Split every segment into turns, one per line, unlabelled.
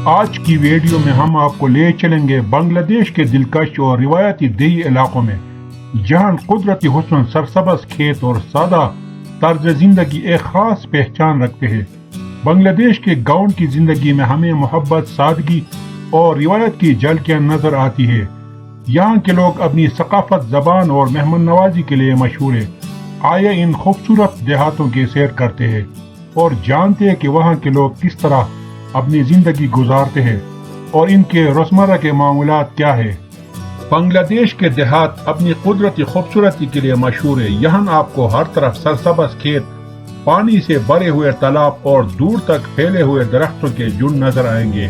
آج کی ویڈیو میں ہم آپ کو لے چلیں گے بنگلہ دیش کے دلکش اور روایتی دیہی علاقوں میں، جہاں قدرتی حسن، سرسبز کھیت اور سادہ طرز زندگی ایک خاص پہچان رکھتے ہیں۔ بنگلہ دیش کے گاؤں کی زندگی میں ہمیں محبت، سادگی اور روایت کی جھلکیاں نظر آتی ہے۔ یہاں کے لوگ اپنی ثقافت، زبان اور مہمان نوازی کے لیے مشہور ہیں۔ آئیے ان خوبصورت دیہاتوں کی سیر کرتے ہیں اور جانتے ہیں کہ وہاں کے لوگ کس طرح اپنی زندگی گزارتے ہیں اور ان کے روزمرہ کے معمولات کیا ہے۔ بنگلہ دیش کے دیہات اپنی قدرتی خوبصورتی کے لیے مشہور ہے۔ یہاں آپ کو ہر طرف سرسبز کھیت، پانی سے بھرے ہوئے تالاب اور دور تک پھیلے ہوئے درختوں کے جھنڈ نظر آئیں گے۔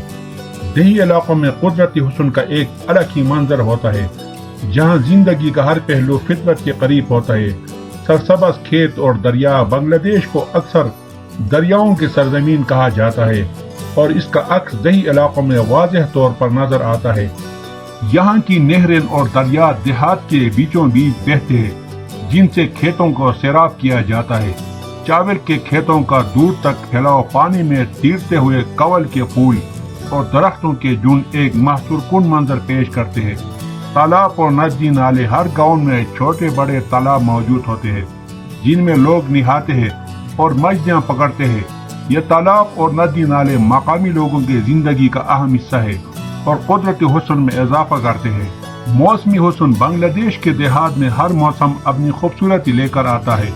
دیہی علاقوں میں قدرتی حسن کا ایک الگ ہی منظر ہوتا ہے، جہاں زندگی کا ہر پہلو فطرت کے قریب ہوتا ہے۔ سرسبز کھیت اور دریا، بنگلہ دیش کو اکثر دریاؤں کی سرزمین کہا جاتا ہے اور اس کا عکس دیہی علاقوں میں واضح طور پر نظر آتا ہے۔ یہاں کی نہریں اور دریا دیہات کے بیچوں بیچ بہتے ہیں، جن سے کھیتوں کو سیراب کیا جاتا ہے۔ چاول کے کھیتوں کا دور تک پھیلاؤ، پانی میں تیرتے ہوئے کنول کے پھول اور درختوں کے جھنڈ ایک محصور کن منظر پیش کرتے ہیں۔ تالاب اور ندی نالے، ہر گاؤں میں چھوٹے بڑے تالاب موجود ہوتے ہیں جن میں لوگ نہاتے ہیں اور مچھلیاں پکڑتے ہیں۔ یہ تالاب اور ندی نالے مقامی لوگوں کی زندگی کا اہم حصہ ہے اور قدرتی حسن میں اضافہ کرتے ہیں۔ موسمی حسن، بنگلہ دیش کے دیہات میں ہر موسم اپنی خوبصورتی لے کر آتا ہے۔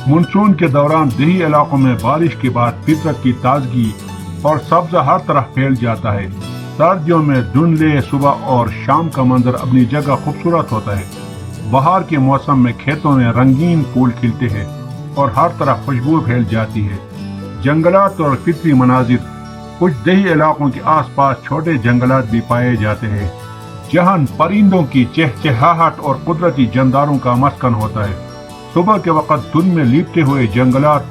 مانسون کے دوران دیہی علاقوں میں بارش کے بعد فطرت کی تازگی اور سبزہ ہر طرف پھیل جاتا ہے۔ سردیوں میں دھندلے صبح اور شام کا منظر اپنی جگہ خوبصورت ہوتا ہے۔ بہار کے موسم میں کھیتوں میں رنگین پھول کھلتے ہیں اور ہر طرف خوشبو پھیل جاتی ہے۔ جنگلات اور فطری مناظر، کچھ دیہی علاقوں کے آس پاس چھوٹے جنگلات بھی پائے جاتے ہیں، جہاں پرندوں کی چہچہاہٹ اور قدرتی جانداروں کا مسکن ہوتا ہے۔ صبح کے وقت دھند میں لیپٹے ہوئے جنگلات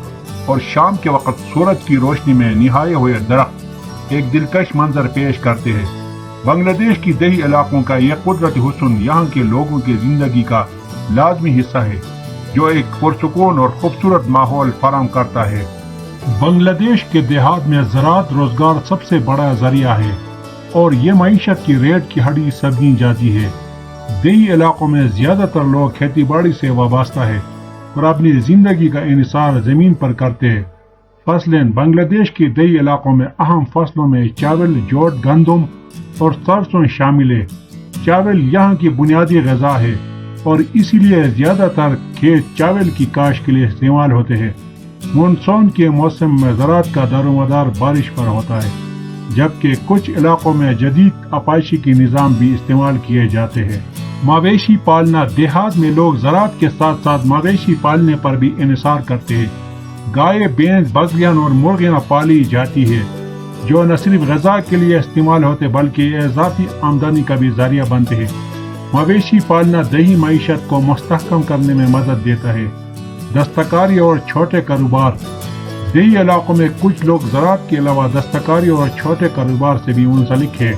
اور شام کے وقت سورج کی روشنی میں نہائے ہوئے درخت ایک دلکش منظر پیش کرتے ہیں۔ بنگلہ دیش کی دیہی علاقوں کا یہ قدرتی حسن یہاں کے لوگوں کی زندگی کا لازمی حصہ ہے، جو ایک پرسکون اور خوبصورت ماحول فراہم کرتا ہے۔ بنگلہ دیش کے دیہات میں زراعت روزگار سب سے بڑا ذریعہ ہے اور یہ معیشت کی ریڑھ کی ہڈی سمجھی جاتی ہے۔ دیہی علاقوں میں زیادہ تر لوگ کھیتی باڑی سے وابستہ ہیں اور اپنی زندگی کا انحصار زمین پر کرتے ہیں۔ فصلیں، بنگلہ دیش کے دیہی علاقوں میں اہم فصلوں میں چاول، جوٹ، گندم اور سرسوں شامل ہے۔ چاول یہاں کی بنیادی غذا ہے اور اسی لیے زیادہ تر کھیت چاول کی کاشت کے لیے استعمال ہوتے ہیں۔ مانسون کے موسم میں زراعت کا دار و مدار بارش پر ہوتا ہے، جبکہ کچھ علاقوں میں جدید آپائشی کے نظام بھی استعمال کیے جاتے ہیں۔ مویشی پالنا، دیہات میں لوگ زراعت کے ساتھ ساتھ مویشی پالنے پر بھی انحصار کرتے ہیں۔ گائے، بھینس، بکریاں اور مرغیاں پالی جاتی ہے، جو نہ صرف غذا کے لیے استعمال ہوتے بلکہ اضافی آمدنی کا بھی ذریعہ بنتے ہیں۔ مویشی پالنا دیہی معیشت کو مستحکم کرنے میں مدد دیتا ہے۔ دستکاری اور چھوٹے کاروبار، دیہی علاقوں میں کچھ لوگ زراعت کے علاوہ دستکاری اور چھوٹے کاروبار سے بھی منسلک ہیں۔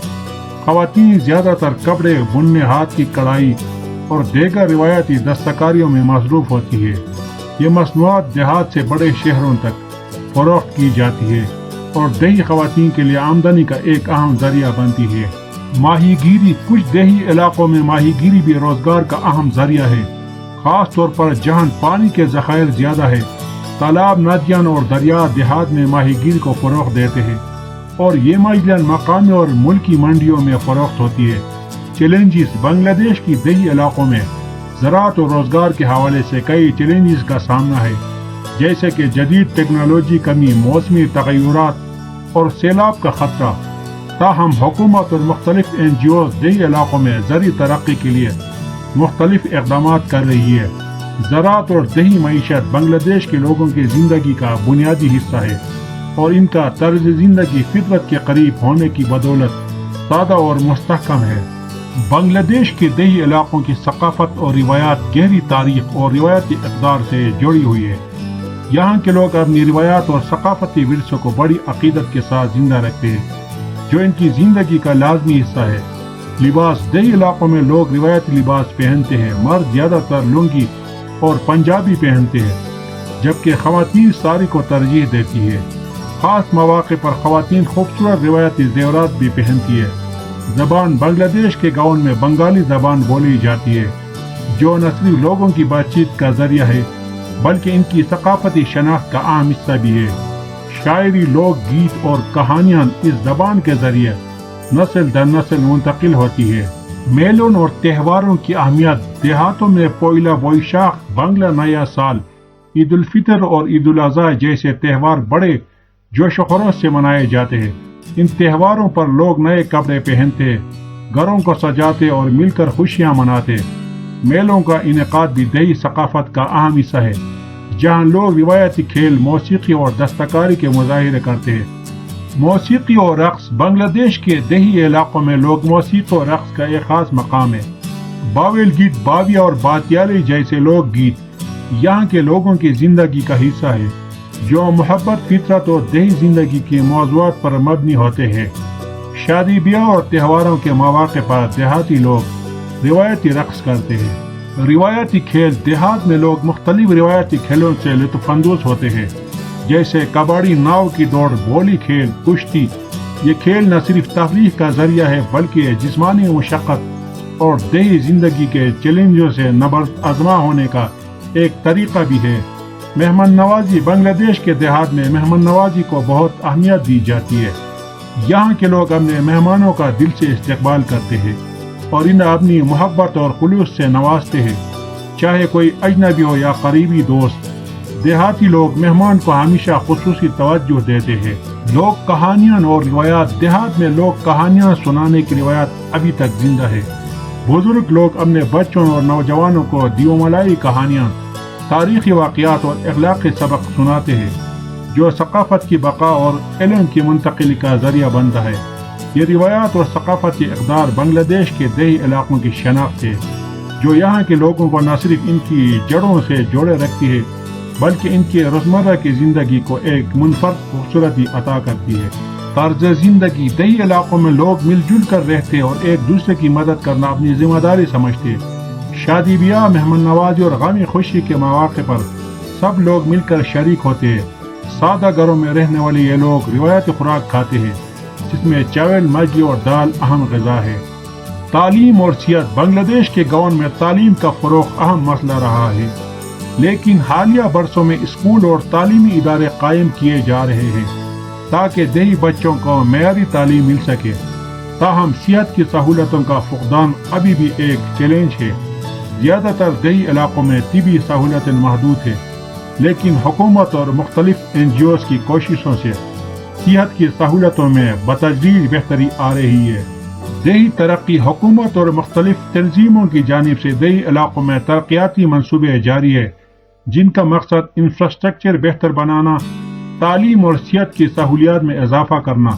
خواتین زیادہ تر کپڑے بننے، ہاتھ کی کڑھائی اور دیگر روایتی دستکاریوں میں مصروف ہوتی ہے۔ یہ مصنوعات دیہات سے بڑے شہروں تک فروخت کی جاتی ہے اور دیہی خواتین کے لیے آمدنی کا ایک اہم ذریعہ بنتی ہے۔ ماہی گیری، کچھ دیہی علاقوں میں ماہی گیری بھی روزگار کا اہم ذریعہ ہے، خاص طور پر جہاں پانی کے ذخائر زیادہ ہے۔ تالاب، ندیاں اور دریا دیہات میں ماہی گیری کو فروغ دیتے ہیں اور یہ مچھلیاں مقامی اور ملکی منڈیوں میں فروخت ہوتی ہے۔ چیلنجز، بنگلہ دیش کی دیہی علاقوں میں زراعت اور روزگار کے حوالے سے کئی چیلنجز کا سامنا ہے، جیسے کہ جدید ٹیکنالوجی، کمی، موسمی تغیرات اور سیلاب کا خطرہ۔ تاہم حکومت اور مختلف NGOs دیہی علاقوں میں زرعی ترقی کے لیے مختلف اقدامات کر رہی ہے۔ زراعت اور دیہی معیشت بنگلہ دیش کے لوگوں کی زندگی کا بنیادی حصہ ہے اور ان کا طرز زندگی فطرت کے قریب ہونے کی بدولت سادہ اور مستحکم ہے۔ بنگلہ دیش کے دیہی علاقوں کی ثقافت اور روایات گہری تاریخ اور روایتی اقدار سے جڑی ہوئی ہے۔ یہاں کے لوگ اپنی روایات اور ثقافتی ورثے کو بڑی عقیدت کے ساتھ زندہ رکھتے ہیں، جو ان کی زندگی کا لازمی حصہ ہے۔ لباس، دیہی علاقوں میں لوگ روایتی لباس پہنتے ہیں۔ مرد زیادہ تر لنگی اور پنجابی پہنتے ہیں، جبکہ خواتین ساری کو ترجیح دیتی ہے۔ خاص مواقع پر خواتین خوبصورت روایتی زیورات بھی پہنتی ہے۔ زبان بنگلہ دیش کے گاؤں میں بنگالی زبان بولی جاتی ہے، جو نہ صرف لوگوں کی بات چیت کا ذریعہ ہے بلکہ ان کی ثقافتی شناخت کا اہم حصہ بھی ہے۔ شاعری، لوک گیت اور کہانیاں اس زبان کے ذریعے نسل در نسل منتقل ہوتی ہے۔ میلوں اور تہواروں کی اہمیت دیہاتوں میں پوئیلا بوئیشاخ، بنگلہ نیا سال، عید الفطر اور عید الاضحیٰ جیسے تہوار بڑے جوش و خروش سے منائے جاتے ہیں۔ ان تہواروں پر لوگ نئے کپڑے پہنتے، گھروں کو سجاتے اور مل کر خوشیاں مناتے۔ میلوں کا انعقاد بھی دیہی ثقافت کا اہم حصہ ہے، جہاں لوگ روایتی کھیل، موسیقی اور دستکاری کے مظاہرے کرتے ہیں۔ موسیقی اور رقص بنگلہ دیش کے دیہی علاقوں میں لوگ موسیقی اور رقص کا ایک خاص مقام ہے۔ باول گیت، باویا اور باتیالی جیسے لوک گیت یہاں کے لوگوں کی زندگی کا حصہ ہے، جو محبت، فطرت اور دیہی زندگی کے موضوعات پر مبنی ہوتے ہیں۔ شادی بیاہ اور تہواروں کے مواقع پر دیہاتی لوگ روایتی رقص کرتے ہیں۔ روایتی کھیل دیہات میں لوگ مختلف روایتی کھیلوں سے لطف اندوز ہوتے ہیں، جیسے کبڈی، ناؤ کی دوڑ، بولی کھیل، کشتی۔ یہ کھیل نہ صرف تفریح کا ذریعہ ہے بلکہ جسمانی مشقت اور دیہی زندگی کے چیلنجوں سے نبرد آزما ہونے کا ایک طریقہ بھی ہے۔ مہمان نوازی بنگلہ دیش کے دیہات میں مہمان نوازی کو بہت اہمیت دی جاتی ہے۔ یہاں کے لوگ اپنے مہمانوں کا دل سے استقبال کرتے ہیں اور انہیں اپنی محبت اور خلوص سے نوازتے ہیں، چاہے کوئی اجنبی ہو یا قریبی دوست۔ دیہاتی لوگ مہمان کو ہمیشہ خصوصی توجہ دیتے ہیں۔ لوگ کہانیاں اور روایات دیہات میں لوگ کہانیاں سنانے کی روایت ابھی تک زندہ ہے۔ بزرگ لوگ اپنے بچوں اور نوجوانوں کو دیوملائی کہانیاں، تاریخی واقعات اور اخلاقی سبق سناتے ہیں، جو ثقافت کی بقا اور علم کی منتقلی کا ذریعہ بنتا ہے۔ یہ روایات اور ثقافتی اقدار بنگلہ دیش کے دیہی علاقوں کی شناخت ہے، جو یہاں کے لوگوں کو نہ صرف ان کی جڑوں سے جوڑے رکھتی ہے بلکہ ان کی روزمرہ کی زندگی کو ایک منفرد خوبصورتی عطا کرتی ہے۔ طرز زندگی دیہی علاقوں میں لوگ مل جل کر رہتے اور ایک دوسرے کی مدد کرنا اپنی ذمہ داری سمجھتے۔ شادی بیاہ، مہمان نوازی اور غم خوشی کے مواقع پر سب لوگ مل کر شریک ہوتے ہیں۔ سادہ گھروں میں رہنے والے یہ لوگ روایتی خوراک کھاتے ہیں، جس میں چاول، مچھلی اور دال اہم غذا ہے۔ تعلیم اور صحت بنگلہ دیش کے گاؤں میں تعلیم کا فروغ اہم مسئلہ رہا ہے، لیکن حالیہ برسوں میں اسکول اور تعلیمی ادارے قائم کیے جا رہے ہیں تاکہ دیہی بچوں کو معیاری تعلیم مل سکے۔ تاہم صحت کی سہولتوں کا فقدان ابھی بھی ایک چیلنج ہے۔ زیادہ تر دیہی علاقوں میں طبی سہولتیں محدود ہیں، لیکن حکومت اور مختلف NGOs کی کوششوں سے صحت کی سہولتوں میں بتدریج بہتری آ رہی ہے۔ دیہی ترقی حکومت اور مختلف تنظیموں کی جانب سے دیہی علاقوں میں ترقیاتی منصوبے جاری ہے، جن کا مقصد انفراسٹرکچر بہتر بنانا، تعلیم اور صحت کی سہولیات میں اضافہ کرنا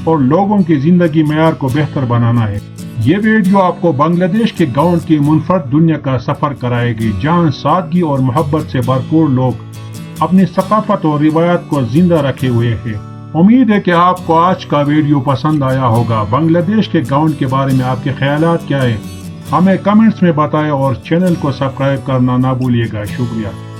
اور لوگوں کی زندگی معیار کو بہتر بنانا ہے۔ یہ ویڈیو آپ کو بنگلہ دیش کے گاؤں کی منفرد دنیا کا سفر کرائے گی، جہاں سادگی اور محبت سے بھرپور لوگ اپنی ثقافت اور روایات کو زندہ رکھے ہوئے ہیں۔ امید ہے کہ آپ کو آج کا ویڈیو پسند آیا ہوگا۔ بنگلہ دیش کے گاؤں کے بارے میں آپ کے خیالات کیا ہیں؟ ہمیں کمنٹس میں بتائیں اور چینل کو سبسکرائب کرنا نہ بھولیے گا۔ شکریہ۔